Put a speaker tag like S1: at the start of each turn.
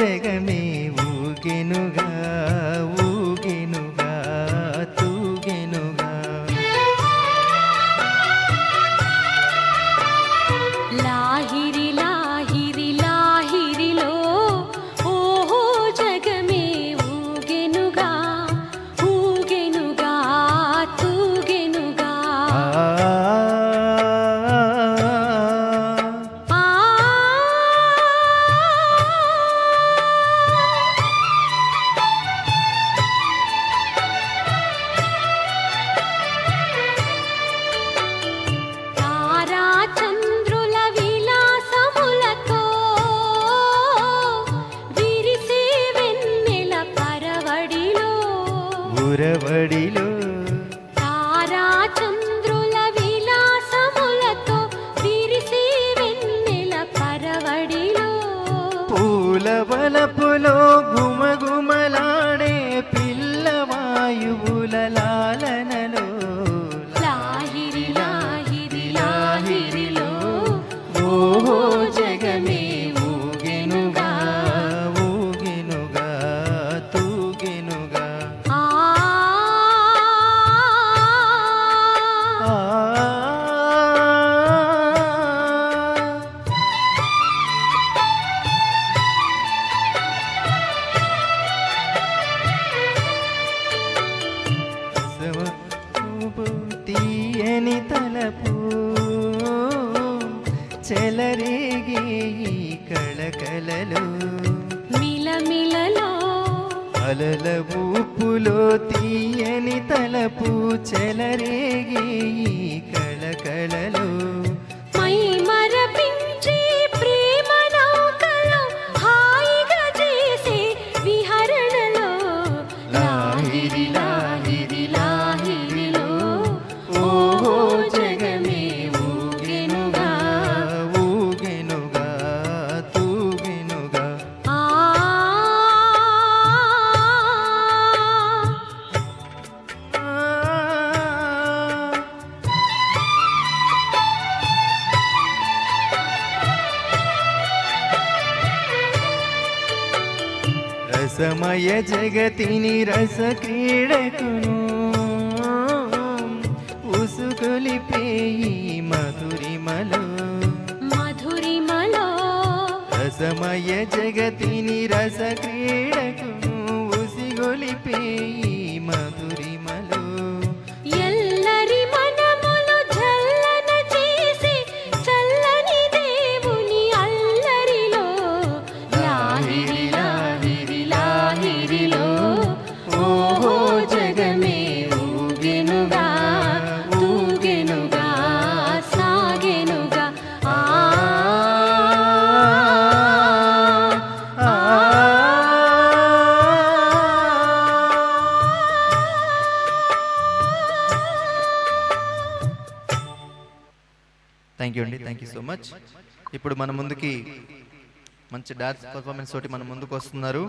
S1: జగమే ఊగెనుగా ఊగెనుగా తూగెనుగా.
S2: లాహిరి లాహిరి లాహిరిలో ఓహో జగమే ఊగెనుగా ఊగెనుగా తూగెనుగా.
S1: ఉరవడిలో
S2: తారా చంద్రుల విలాసములతో విరిసే వెన్నెల పరవడిలో
S1: పూల వలపులో గుమగుమలాడే పిల్లవాయువుల లాలనలో.
S2: లాహిరి లాహిరి లాహిరిలో
S1: ఓహో జగమే ఊగెనుగా ఊగెనుగా తూగెనుగా. తీయని తలపు చెలరేగే ఈ కళకళలో
S2: మిలమిలలో
S1: అలల ఊపులో తీయని తలపు చెలరేగే ఈ కళకళలో
S2: మై మరపించే ప్రేమ నౌకలో హాయిగా చేసే విహరణలో. లాహిరి లాహిరి లాహిరిలో ఓహో జగమే ఊగెనుగా
S1: ఊగెనుగా తూగెనుగా. రసమయ జగతిని రస క్రీడకును ఉసుగొలిపేయి మధురిమలో.
S2: మధురిమలో
S1: రసమయ జగతిని రస క్రీడకును ఉసిగొలిపేయి మధురిమలో.
S2: ఎల్లరి మనములు జల్లన చేసి చల్లని దేవుని అల్లరిలో. లాహిరి లాహిరి లాహిరిలో ఓహో జగమే ఊగెనుగా తూగెనుగా సాగెనుగా.
S1: థ్యాంక్ యూ అండి, థ్యాంక్ యూ సో మచ్. ఇప్పుడు మన ముందుకి మంచి డాన్స్ పర్ఫార్మెన్స్ తోటి మన ముందుకు వస్తున్నారు